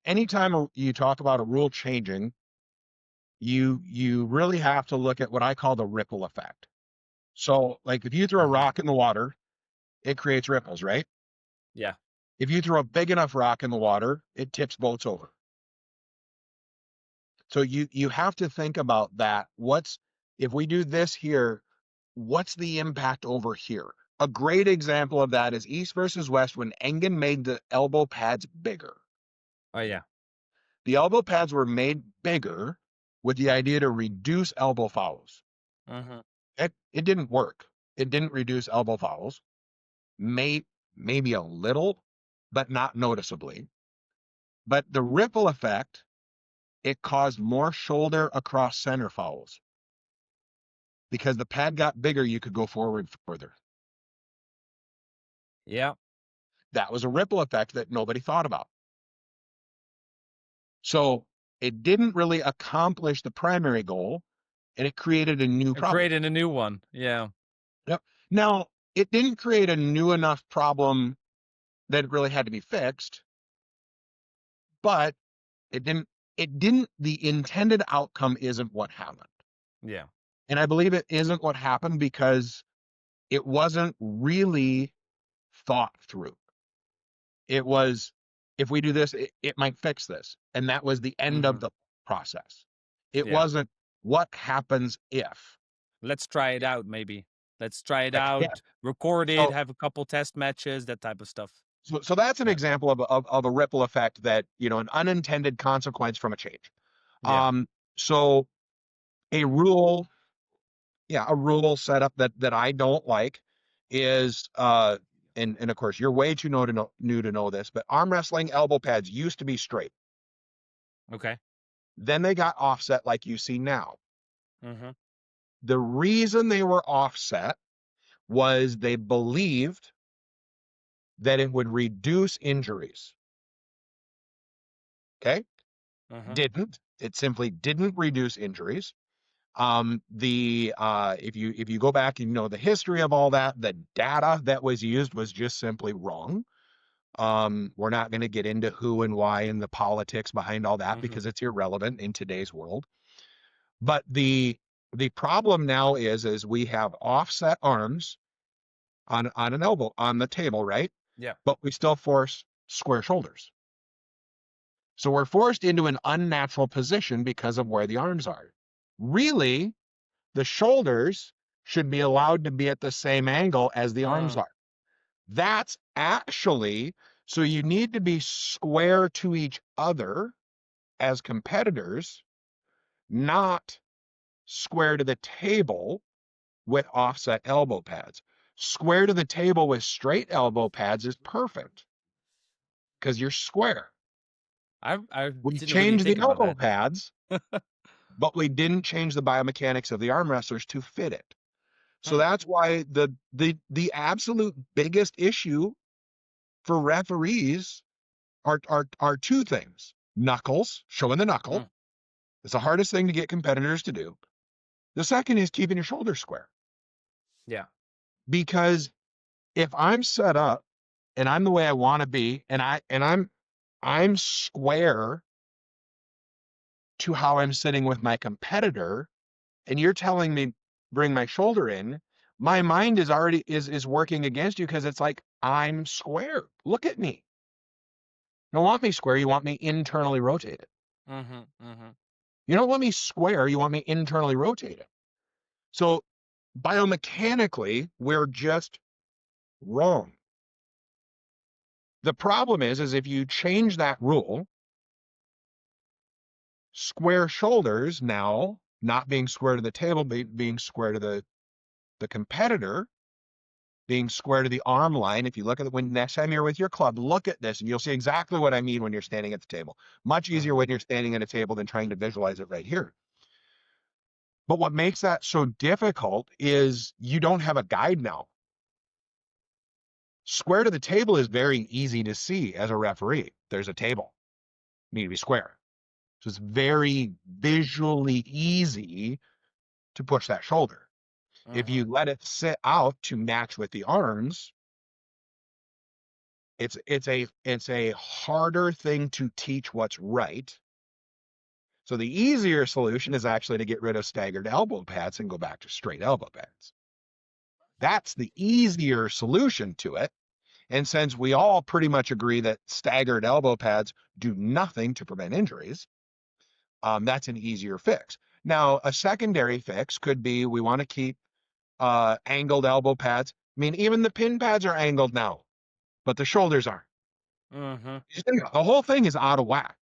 anytime you talk about a rule changing, you really have to look at what I call the ripple effect. So, like if you throw a Hmm. rock in the water, it creates ripples, right? Yeah. If you throw a big enough rock in the water, it tips boats over. So you have to think about that. What's if we do this here, what's the impact over here? A great example of that is East versus West when Engen made the elbow pads bigger. Oh yeah. The elbow pads were made bigger with the idea to reduce elbow fouls. Hmm. It didn't work. It didn't reduce elbow fouls. Maybe a little, but not noticeably. But the ripple effect, it caused more shoulder across center fouls because the pad got bigger. You could go forward further. Yeah. That was a ripple effect that nobody thought about. So it didn't really accomplish the primary goal, and it created a new And problem. creating a new one. Yeah. Yep. Now, it didn't create a new enough problem that it really had to be fixed, but it didn't the intended outcome isn't what happened. Yeah. And I believe it isn't what happened because it wasn't really thought through. It was, if we do this, it might fix this. And that was the end of Hmm. the process. It Yeah. wasn't what happens if. Let's try it out, maybe. Let's try it Yeah. out, record it, So, have a couple test matches, that type of stuff. so that's an Yeah. example of a ripple effect that, an unintended consequence from a change. Yeah. Um, so a rule, yeah, a rule setup that I don't like is, and of course, you're way too new to know this, but arm wrestling elbow pads used to be straight. Okay. Then they got offset like you see now. Hmm. The reason they were offset was they believed that it would reduce injuries. Okay. Hmm. Didn't. It simply didn't reduce injuries. The if you go back and you know the history of all that, the data that was used was just simply wrong. We're not going to get into who and why and the politics behind all that Hmm. because it's irrelevant in today's world. But the problem now is we have offset arms on an elbow on the table, right? Yeah. But we still force square shoulders. So we're forced into an unnatural position because of where the arms are. Really, the shoulders should be allowed to be at the same angle as the arms Mm. are. That's actually, so you need to be square to each other as competitors, not square to the table with offset elbow pads. Square to the table with straight elbow pads is perfect because you're square. I We didn't really changed think the about elbow that. pads, but we didn't change the biomechanics of the arm wrestlers to fit it. So Hmm. that's why the absolute biggest issue for referees are two things. Knuckles, showing the knuckle. Hmm. It's the hardest thing to get competitors to do. The second is keeping your shoulders square. Yeah. Because if I'm set up and I'm the way I want to be and I'm square to how I'm sitting with my competitor and you're telling me bring my shoulder in, my mind is already is working against you because it's like I'm square. Look at me. You don't want me square, you want me internally rotated. Hmm. Hmm. You don't want me square, you want me internally rotated. So biomechanically, we're just wrong. The problem is if you change that rule, square shoulders now not being square to the table, being square to the competitor, being square to the arm line. If you look at it when next time you're with your club, look at this and you'll see exactly what I mean when you're standing at the table. Much easier Hmm. when you're standing at a table than trying to visualize it right here. But what makes that so difficult is you don't have a guide now. Square to the table is very easy to see as a referee. There's a table, you need to be square. So it's very visually easy to push that shoulder. If Hmm. you let it sit out to match with the arms, It's a harder thing to teach what's right. So the easier solution is actually to get rid of staggered elbow pads and go back to straight elbow pads. That's the easier solution to it. And since we all pretty much agree that staggered elbow pads do nothing to prevent injuries, that's an easier fix. Now, a secondary fix could be we want to keep angled elbow pads. I mean, even the pin pads are angled now, but the shoulders aren't. Mm-hmm. The whole thing is out of whack.